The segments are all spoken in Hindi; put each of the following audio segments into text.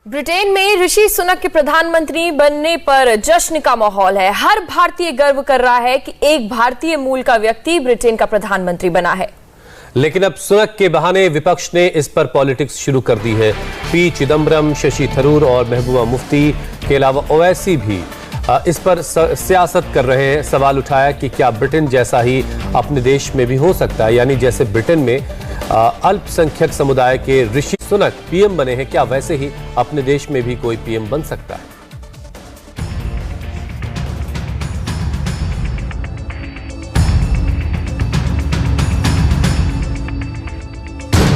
ब्रिटेन में ऋषि सुनक के प्रधानमंत्री बनने पर जश्न का माहौल है। हर भारतीय गर्व कर रहा है कि एक भारतीय मूल का व्यक्ति ब्रिटेन का प्रधानमंत्री बना है। लेकिन अब सुनक के बहाने विपक्ष ने इस पर पॉलिटिक्स शुरू कर दी है। पी चिदम्बरम, शशि थरूर और महबूबा मुफ्ती के अलावा ओवैसी भी इस पर सियासत कर रहे हैं। सवाल उठाया कि क्या ब्रिटेन जैसा ही अपने देश में भी हो सकता है, यानी जैसे ब्रिटेन में अल्पसंख्यक समुदाय के ऋषि सुनक पीएम बने हैं, क्या वैसे ही अपने देश में भी कोई पीएम बन सकता है?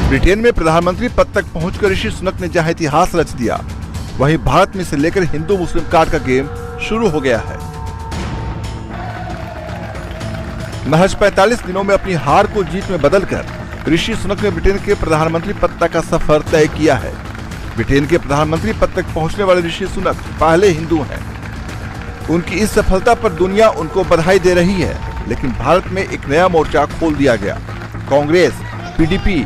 ब्रिटेन में प्रधानमंत्री पद तक पहुंचकर ऋषि सुनक ने जहां इतिहास रच दिया, वहीं भारत में से लेकर हिंदू मुस्लिम कार्ड का गेम शुरू हो गया है। महज 45 दिनों में अपनी हार को जीत में बदलकर ऋषि सुनक ने ब्रिटेन के प्रधानमंत्री पद तक का सफर तय किया है। ब्रिटेन के प्रधानमंत्री पद तक पहुंचने वाले ऋषि सुनक पहले हिंदू हैं। उनकी इस सफलता पर दुनिया उनको बधाई दे रही है, लेकिन भारत में एक नया मोर्चा खोल दिया गया। Congress, PDP,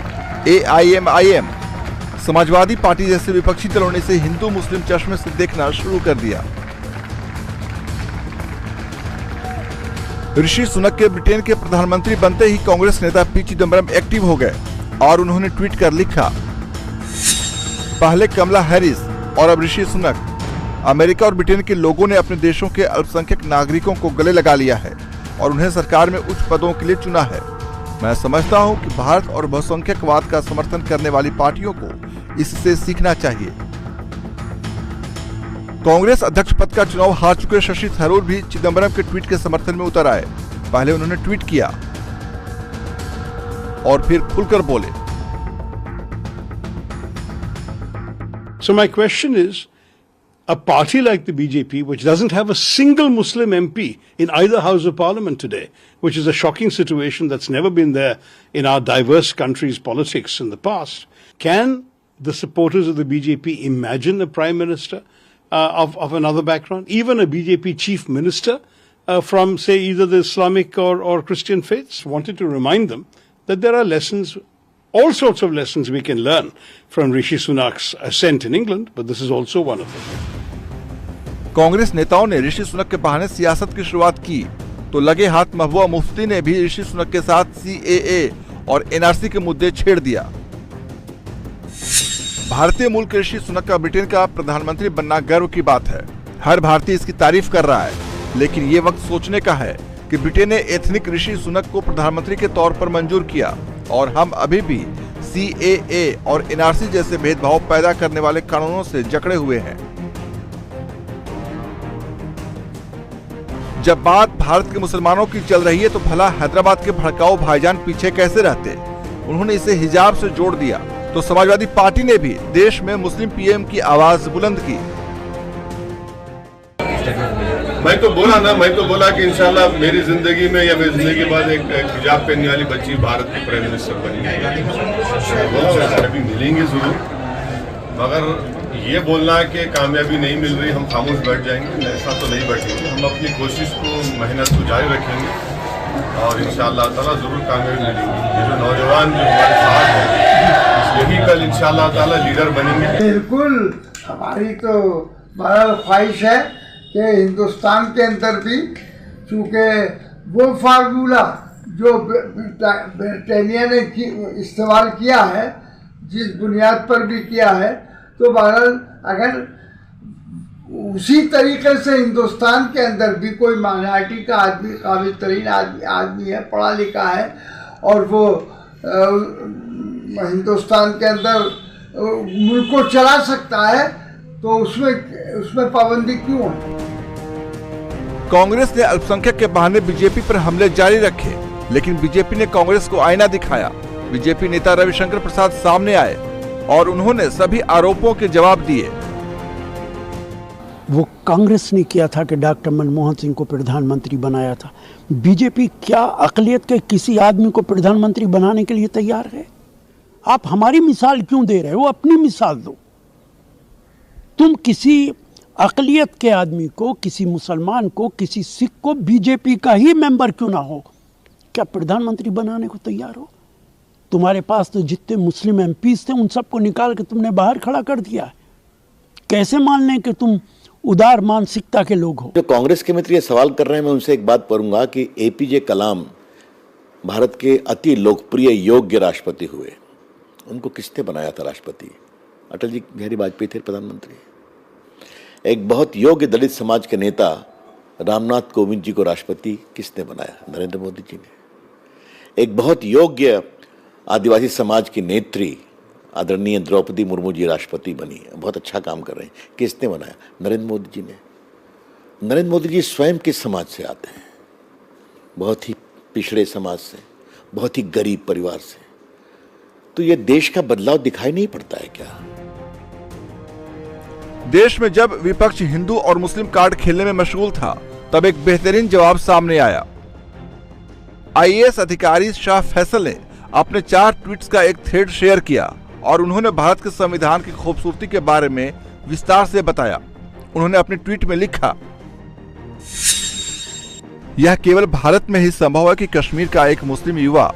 AIMIM, Samajwadi party जैसे विपक्षी दलों ने इसे हिंदू मुस्लिम चश्मे से देखना शुरू कर दिया। ऋषि सुनक के ब्रिटेन के प्रधानमंत्री बनते ही कांग्रेस नेता पी चिदम्बरम एक्टिव हो गए और उन्होंने ट्वीट कर लिखा, पहले कमला हैरिस और अब ऋषि सुनक। अमेरिका और ब्रिटेन के लोगों ने अपने देशों के अल्पसंख्यक नागरिकों को गले लगा लिया है और उन्हें सरकार में उच्च पदों के लिए चुना है। मैं समझता हूं कि भारत और बहुसंख्यकवाद का समर्थन करने वाली पार्टियों को इससे सीखना चाहिए। कांग्रेस अध्यक्ष पद का चुनाव हार चुके शशि थरूर भी चिदम्बरम के ट्वीट के समर्थन में उतर आए। पहले उन्होंने ट्वीट किया और फिर खुलकर बोले। So my question is, a party like the BJP, which doesn't have a single Muslim MP in either House of Parliament today, which is a shocking situation that's never been there in our diverse country's politics in the past, can the supporters of the BJP imagine a Prime Minister of another background, even a BJP chief minister from, say, either the Islamic or Christian faiths? Wanted to remind them that there are lessons, all sorts of lessons we can learn from Rishi Sunak's ascent in England, but this is also one of them. Congress नेताओं ने ऋषि सुनक के बहाने सियासत की शुरुआत की तो लगे हाथ महबूबा मुफ्ती ने भी ऋषि सुनक के साथ CAA और NRC के मुद्दे छेड़ दिया। भारतीय मूल के ऋषि सुनक का ब्रिटेन का प्रधानमंत्री बनना गर्व की बात है। हर भारतीय इसकी तारीफ कर रहा है, लेकिन ये वक्त सोचने का है कि ब्रिटेन ने एथनिक ऋषि सुनक को प्रधानमंत्री के तौर पर मंजूर किया और हम अभी भी CAA और NRC जैसे भेदभाव पैदा करने वाले कानूनों से जकड़े हुए हैं। जब बात भारत के मुसलमानों की चल रही है तो भला हैदराबाद के भड़काऊ भाईजान पीछे कैसे रहते? उन्होंने इसे हिजाब से जोड़ दिया तो समाजवादी पार्टी ने भी देश में मुस्लिम पीएम की आवाज बुलंद की। मैं तो बोला कि इंशाल्लाह मेरी जिंदगी में या मेरी जिंदगी के बाद एक हिजाब पहनने वाली बच्ची भारत की प्राइम मिनिस्टर बनी। अभी मिलेंगे जरूर, मगर ये बोलना है कि कामयाबी नहीं मिल रही हम खामोश बैठ जाएंगे, ऐसा तो नहीं बैठेंगे। हम अपनी कोशिश को, मेहनत को जारी रखेंगे और इंशाअल्लाह ताला जरूर कामयाबी मिलेगी। ये जो नौजवान जो हमारे साथ हैं, यही कल इंशाअल्लाह ताला लीडर बनेंगे। बिल्कुल, हमारी तो बड़ा ख्वाहिश है कि हिंदुस्तान के अंदर भी, चूँकि वो फार्मूला जो ब्रिटानिया ने इस्तेमाल किया है, जिस बुनियाद पर भी किया है, तो बहरहाल अगर उसी तरीके से हिंदुस्तान के अंदर भी कोई माइनॉरिटी का आदमी, काबिल तरीन आदमी है, पढ़ा लिखा है और वो हिंदुस्तान के अंदर मुल्क को चला सकता है, तो उसमें पाबंदी क्यों है? कांग्रेस ने अल्पसंख्यक के बहाने बीजेपी पर हमले जारी रखे, लेकिन बीजेपी ने कांग्रेस को आईना दिखाया। बीजेपी नेता रविशंकर प्रसाद सामने आए और उन्होंने सभी आरोपों के जवाब दिए। वो कांग्रेस ने किया था कि डॉक्टर मनमोहन सिंह को प्रधानमंत्री बनाया था। बीजेपी क्या अकलियत के किसी आदमी को प्रधानमंत्री बनाने के लिए तैयार है? आप हमारी मिसाल क्यों दे रहे हो? अपनी मिसाल दो। तुम किसी अकलियत के आदमी को, किसी मुसलमान को, किसी सिख को बीजेपी का ही मेंबर क्यों ना हो, क्या प्रधानमंत्री बनाने को तैयार हो? तुम्हारे पास तो जितने मुस्लिम एमपीज थे उन सबको निकाल के तुमने बाहर खड़ा कर दिया है। कैसे मान लें कि तुम उदार मानसिकता के लोग हो? जो कांग्रेस के मित्र ये सवाल कर रहे हैं, मैं उनसे एक बात करूंगा कि एपीजे कलाम भारत के अति लोकप्रिय योग्य राष्ट्रपति हुए, उनको किसने बनाया था राष्ट्रपति? अटल जी बिहारी वाजपेयी थे प्रधानमंत्री। एक बहुत योग्य दलित समाज के नेता रामनाथ कोविंद जी को राष्ट्रपति किसने बनाया? नरेंद्र मोदी जी ने। एक बहुत योग्य आदिवासी समाज की नेत्री आदरणीय द्रौपदी मुर्मू जी राष्ट्रपति बनी, बहुत अच्छा काम कर रहे हैं, किसने बनाया? नरेंद्र मोदी जी ने। नरेंद्र मोदी जी स्वयं किस समाज से आते हैं? बहुत ही पिछड़े समाज से, बहुत ही गरीब परिवार से। तो ये देश का बदलाव दिखाई नहीं पड़ता है क्या? देश में जब विपक्ष हिंदू और मुस्लिम कार्ड खेलने में मशगूल था, तब एक बेहतरीन जवाब सामने आया। आईएएस अधिकारी शाह फैसल ने अपने 4 ट्वीट्स का एक थ्रेड शेयर किया और उन्होंने भारत के संविधान की खूबसूरती के बारे में विस्तार से बताया। उन्होंने अपने ट्वीट में लिखा, यह केवल भारत में ही संभव है कि कश्मीर का एक मुस्लिम युवा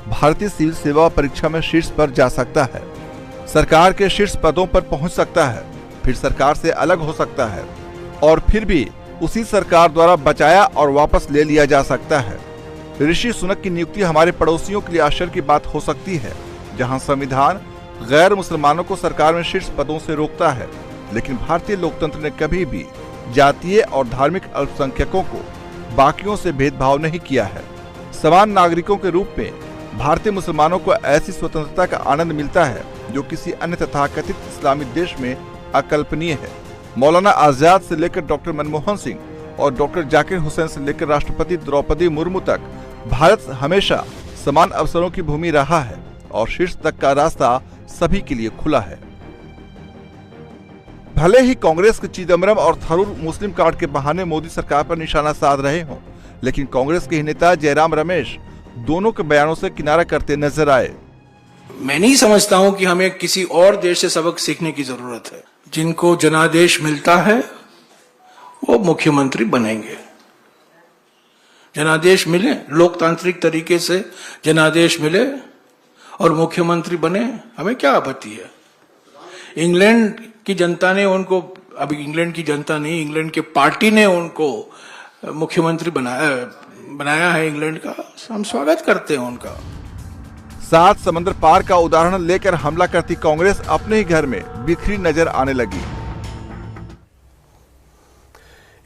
भारतीय सिविल सेवा परीक्षा में शीर्ष पर जा सकता है, सरकार के शीर्ष पदों पर पहुंच सकता है, फिर सरकार से अलग हो सकता है और फिर भी उसी सरकार द्वारा बचाया और वापस ले लिया जा सकता है। ऋषि सुनक की नियुक्ति हमारे पड़ोसियों के लिए आश्चर्य की बात हो सकती है, जहां संविधान गैर मुसलमानों को सरकार में शीर्ष पदों से रोकता है, लेकिन भारतीय लोकतंत्र ने कभी भी जातीय और धार्मिक अल्पसंख्यकों को बाकियों से भेदभाव नहीं किया है। समान नागरिकों के रूप में भारतीय मुसलमानों को ऐसी स्वतंत्रता का आनंद मिलता है जो किसी अन्य तथाकथित इस्लामी देश में अकल्पनीय है। मौलाना आजाद से लेकर डॉक्टर मनमोहन सिंह और डॉक्टर जाकिर हुसैन से लेकर राष्ट्रपति द्रौपदी मुर्मू तक भारत हमेशा समान अवसरों की भूमि रहा है और शीर्ष तक का रास्ता सभी के लिए खुला है। भले ही कांग्रेस के चिदम्बरम और थरूर मुस्लिम कार्ड के बहाने मोदी सरकार पर निशाना साध रहे हों, लेकिन कांग्रेस के ही नेता जयराम रमेश दोनों के बयानों से किनारा करते नजर आए। मैं नहीं समझता हूं कि हमें किसी और देश से सबक सीखने की जरूरत है। जिनको जनादेश मिलता है वो मुख्यमंत्री बनेंगे। जनादेश मिले, लोकतांत्रिक तरीके से जनादेश मिले और मुख्यमंत्री बने, हमें क्या आपत्ति है? इंग्लैंड की जनता ने उनको, अभी इंग्लैंड की जनता नहीं, इंग्लैंड के पार्टी ने उनको मुख्यमंत्री बनाया है इंग्लैंड का, हम स्वागत करते हैं उनका। 7 समंदर पार का उदाहरण लेकर हमला करती कांग्रेस अपने ही घर में बिखरी नजर आने लगी।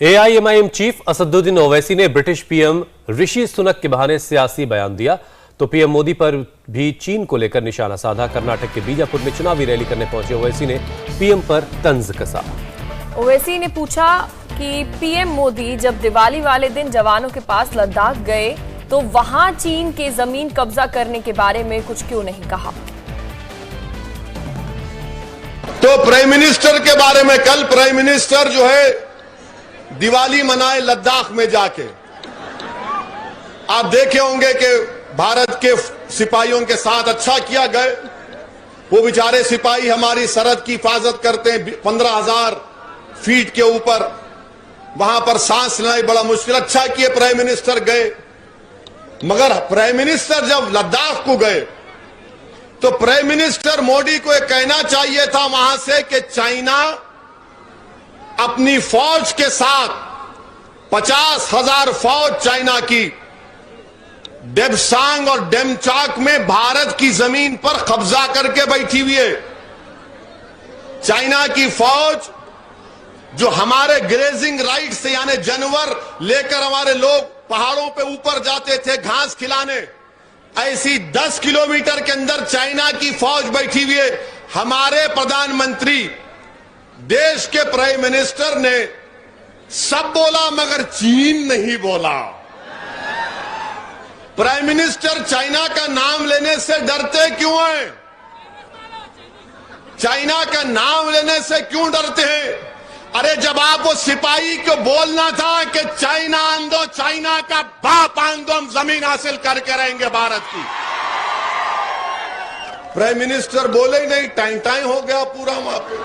एआईएमआईएम चीफ असदुद्दीन ओवैसी ने ब्रिटिश पीएम ऋषि सुनक के बहाने सियासी बयान दिया, तो पीएम मोदी पर भी चीन को लेकर निशाना साधा। कर्नाटक के बीजापुर में चुनावी रैली करने पहुंचे ओवैसी ने पीएम पर तंज कसा। ओवैसी ने पूछा कि पीएम मोदी जब दिवाली वाले दिन जवानों के पास लद्दाख गए तो वहां चीन के जमीन कब्जा करने के बारे में कुछ क्यों नहीं कहा? तो प्राइम मिनिस्टर के बारे में, कल प्राइम मिनिस्टर जो है दिवाली मनाए लद्दाख में जाके, आप देखे होंगे कि भारत के सिपाहियों के साथ अच्छा किया गए। वो बेचारे सिपाही हमारी सरहद की हिफाजत करते हैं 15,000 फीट के ऊपर, वहां पर सांस लेना बड़ा मुश्किल। अच्छा किए प्राइम मिनिस्टर गए, मगर प्राइम मिनिस्टर जब लद्दाख को गए तो प्राइम मिनिस्टर मोदी को यह कहना चाहिए था वहां से कि चाइना अपनी फौज के साथ 50,000 फौज चाइना की डेबसांग और डेमचाक में भारत की जमीन पर कब्जा करके बैठी हुई है। चाइना की फौज जो हमारे ग्रेजिंग राइट से, यानी जानवर लेकर हमारे लोग पहाड़ों पे ऊपर जाते थे घास खिलाने, ऐसी 10 किलोमीटर के अंदर चाइना की फौज बैठी हुई है। हमारे प्रधानमंत्री देश के प्राइम मिनिस्टर ने सब बोला मगर चीन नहीं बोला। प्राइम मिनिस्टर चाइना का नाम लेने से डरते क्यों हैं? चाइना का नाम लेने से क्यों डरते हैं? अरे जब आप वो सिपाही को बोलना था कि चाइना आंदो, चाइना का बाप आंदो, हम जमीन हासिल करके रहेंगे भारत की, प्राइम मिनिस्टर बोले ही नहीं, टाइम टाइम हो गया पूरा वहां पे।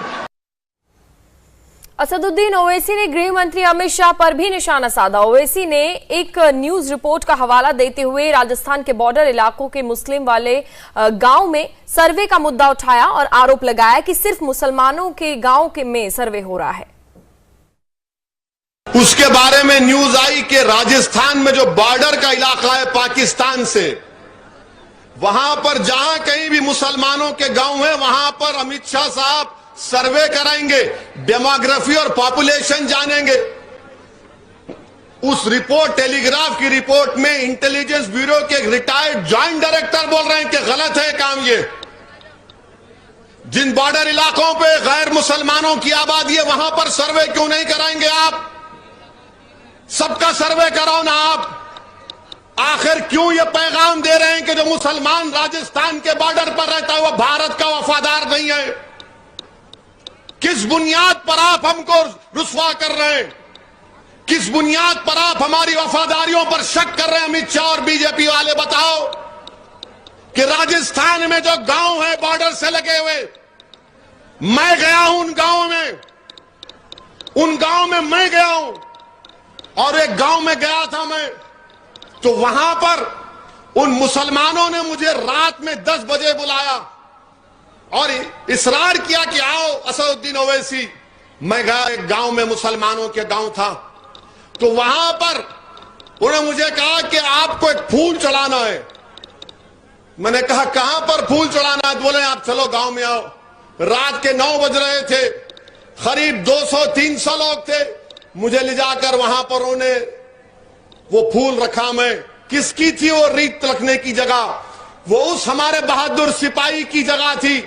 असदुद्दीन ओवैसी ने गृह मंत्री अमित शाह पर भी निशाना साधा। ओवैसी ने एक न्यूज रिपोर्ट का हवाला देते हुए राजस्थान के बॉर्डर इलाकों के मुस्लिम वाले गांव में सर्वे का मुद्दा उठाया और आरोप लगाया कि सिर्फ मुसलमानों के गांव में सर्वे हो रहा है। उसके बारे में न्यूज आई कि राजस्थान में जो बॉर्डर का इलाका है पाकिस्तान से, वहां पर जहां कहीं भी मुसलमानों के गांव है वहां पर अमित शाह साहब सर्वे कराएंगे, डेमोग्राफी और पॉपुलेशन जानेंगे। उस रिपोर्ट, टेलीग्राफ की रिपोर्ट में इंटेलिजेंस ब्यूरो के रिटायर्ड जॉइंट डायरेक्टर बोल रहे हैं कि गलत है काम ये। जिन बॉर्डर इलाकों पे गैर मुसलमानों की आबादी है वहां पर सर्वे क्यों नहीं कराएंगे आप? सबका सर्वे कराओ ना आप। आखिर क्यों ये पैगाम दे रहे हैं कि जो मुसलमान राजस्थान के बॉर्डर पर रहता है वो भारत का वफादार नहीं है? किस बुनियाद पर आप हमको रुस्वा कर रहे हैं? किस बुनियाद पर आप हमारी वफादारियों पर शक कर रहे हैं? अमित शाह और बीजेपी वाले बताओ कि राजस्थान में जो गांव है बॉर्डर से लगे हुए, मैं गया हूं उन गांवों में, मैं गया हूं और एक गांव में गया था मैं, तो वहां पर उन मुसलमानों ने मुझे रात में 10 बजे बुलाया और इसरार किया कि आओ असदुद्दीन ओवैसी। मैं गया एक गांव में, मुसलमानों के गांव था, तो वहां पर उन्होंने मुझे कहा कि आपको एक फूल चढ़ाना है। मैंने कहा कहां पर फूल चढ़ाना है? बोले आप चलो गांव में आओ। रात के 9 बज रहे थे, करीब 200-300 लोग थे। मुझे ले जाकर वहां पर उन्होंने वो फूल रखा। मैं किसकी थी वो रीत रखने की जगह? वो उस हमारे बहादुर सिपाही की जगह थी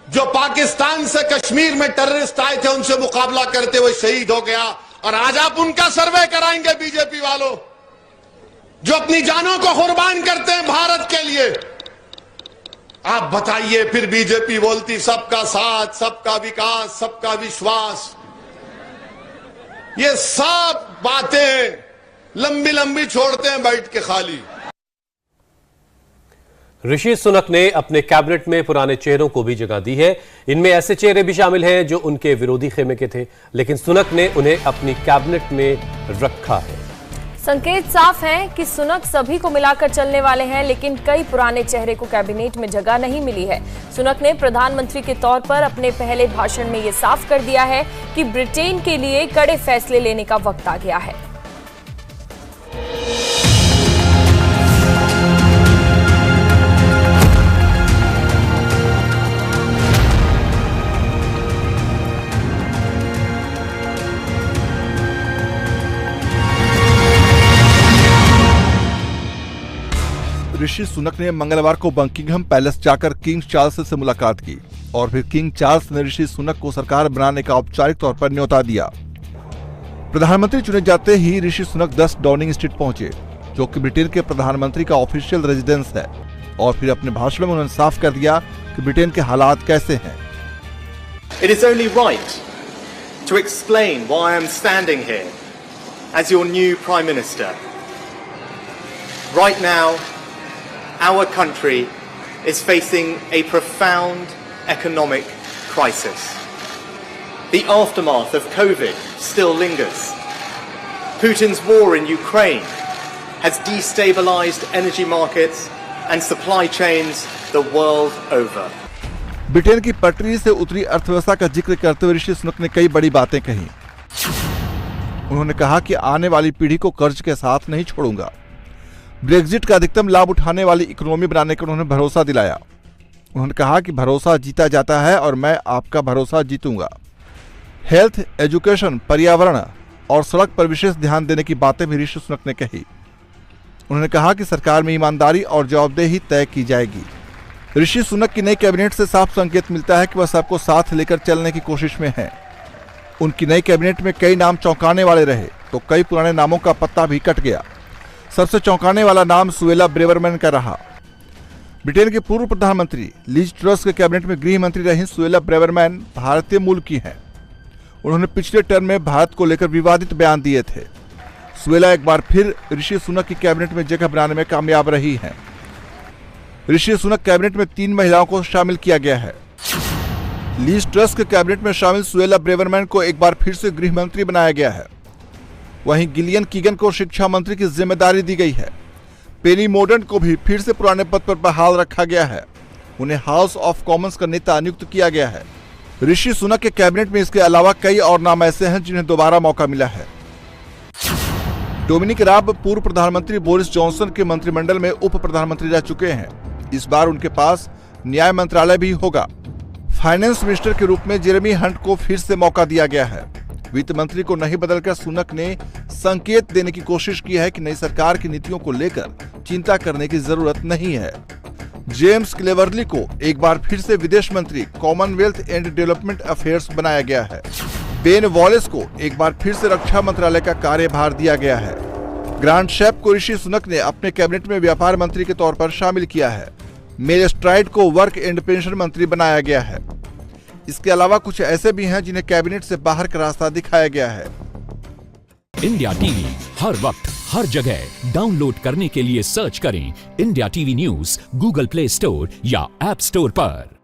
जो पाकिस्तान से कश्मीर में टेररिस्ट आए थे, उनसे मुकाबला करते हुए शहीद हो गया। और आज आप उनका सर्वे कराएंगे बीजेपी वालों, जो अपनी जानों को कुर्बान करते हैं भारत के लिए। आप बताइए, फिर बीजेपी बोलती सबका साथ, सबका विकास, सबका विश्वास। ये सब बातें लंबी लंबी छोड़ते हैं बैठ के खाली। ऋषि सुनक ने अपने कैबिनेट में पुराने चेहरों को भी जगह दी है। इनमें ऐसे चेहरे भी शामिल हैं जो उनके विरोधी खेमे के थे, लेकिन सुनक ने उन्हें अपनी कैबिनेट में रखा है। संकेत साफ है कि सुनक सभी को मिलाकर चलने वाले हैं, लेकिन कई पुराने चेहरे को कैबिनेट में जगह नहीं मिली है। सुनक ने प्रधानमंत्री के तौर पर अपने पहले भाषण में यह साफ कर दिया है कि ब्रिटेन के लिए कड़े फैसले लेने का वक्त आ गया है। ऋषि सुनक ने मंगलवार को बकिंघम पैलेस जाकर किंग चार्ल्स से मुलाकात की और फिर किंग चार्ल्स ने ऋषि सुनक को सरकार बनाने का औपचारिक तौर पर न्योता दिया। प्रधानमंत्री चुने जाते ही ऋषि सुनक 10 डाउनिंग स्ट्रीट पहुंचे, जो कि ब्रिटेन के प्रधानमंत्री का ऑफिशियल रेजिडेंस है, और फिर अपने भाषण में उन्होंने साफ कर दिया कि ब्रिटेन के हालात कैसे हैं। It is only right to explain why I am standing here as your new Prime Minister. Right now, our country is facing a profound economic crisis. The aftermath of COVID still lingers. Putin's war in Ukraine has destabilized energy markets and supply chains the world over. Britain की पटरी से उतरी अर्थव्यवस्था का जिक्र करते हुए ऋषि सुनक ने कई बड़ी बातें कही। उन्होंने कहा कि आने वाली पीढ़ी को कर्ज के साथ नहीं छोड़ूंगा। ब्रेग्जिट का अधिकतम लाभ उठाने वाली इकोनॉमी बनाने का उन्होंने भरोसा दिलाया। उन्होंने कहा कि भरोसा जीता जाता है और मैं आपका भरोसा जीतूंगा। हेल्थ, एजुकेशन, पर्यावरण और सड़क पर विशेष ध्यान देने की बातें भी ऋषि सुनक ने कही। उन्होंने कहा कि सरकार में ईमानदारी और जवाबदेही तय की जाएगी। ऋषि सुनक की नई कैबिनेट से साफ संकेत मिलता है कि वह सबको साथ लेकर चलने की कोशिश में है। उनकी नई कैबिनेट में कई नाम चौंकाने वाले रहे तो कई पुराने नामों का पत्ता भी कट गया। सबसे चौंकाने वाला नाम सुएला ब्रेवरमैन का रहा। ब्रिटेन के पूर्व प्रधानमंत्री लीज ट्रस के कैबिनेट में गृह मंत्री रही सुएला ब्रेवरमैन भारतीय मूल की हैं। उन्होंने पिछले टर्म में भारत को लेकर विवादित बयान दिए थे। सुएला एक बार फिर ऋषि सुनक की कैबिनेट में जगह बनाने में कामयाब रही हैं। ऋषि सुनक कैबिनेट में 3 महिलाओं को शामिल किया गया है। लीज ट्रस के कैबिनेट में शामिल सुएला ब्रेवरमैन को एक बार फिर से गृह मंत्री बनाया गया है। वहीं गिलियन कीगन को शिक्षा मंत्री की जिम्मेदारी दी गई है। पेनी मोर्डेंट को भी फिर से पुराने पद पर बहाल रखा गया है। उन्हें हाउस ऑफ कॉमन्स का नेता नियुक्त किया गया है। ऋषि सुनक के कैबिनेट में इसके अलावा कई और नाम ऐसे हैं जिन्हें दोबारा मौका मिला है। डोमिनिक राब पूर्व प्रधानमंत्री बोरिस जॉनसन के मंत्रिमंडल में उप प्रधानमंत्री रह चुके हैं। इस बार उनके पास न्याय मंत्रालय भी होगा। फाइनेंस मिनिस्टर के रूप में जेरेमी हंट को फिर से मौका दिया गया है। वित्त मंत्री को नहीं बदलकर सुनक ने संकेत देने की कोशिश की है कि नई सरकार की नीतियों को लेकर चिंता करने की जरूरत नहीं है। जेम्स क्लेवरली को एक बार फिर से विदेश मंत्री, कॉमनवेल्थ एंड डेवलपमेंट अफेयर्स बनाया गया है। बेन वॉलेस को एक बार फिर से रक्षा मंत्रालय का कार्यभार दिया गया है। ग्रांड शेफ को ऋषि सुनक ने अपने कैबिनेट में व्यापार मंत्री के तौर पर शामिल किया है। मेल स्ट्राइड को वर्क एंड पेंशन मंत्री बनाया गया है। इसके अलावा कुछ ऐसे भी हैं जिन्हें कैबिनेट से बाहर का रास्ता दिखाया गया है। इंडिया टीवी हर वक्त हर जगह डाउनलोड करने के लिए सर्च करें India TV news Google play store या ऐप स्टोर पर।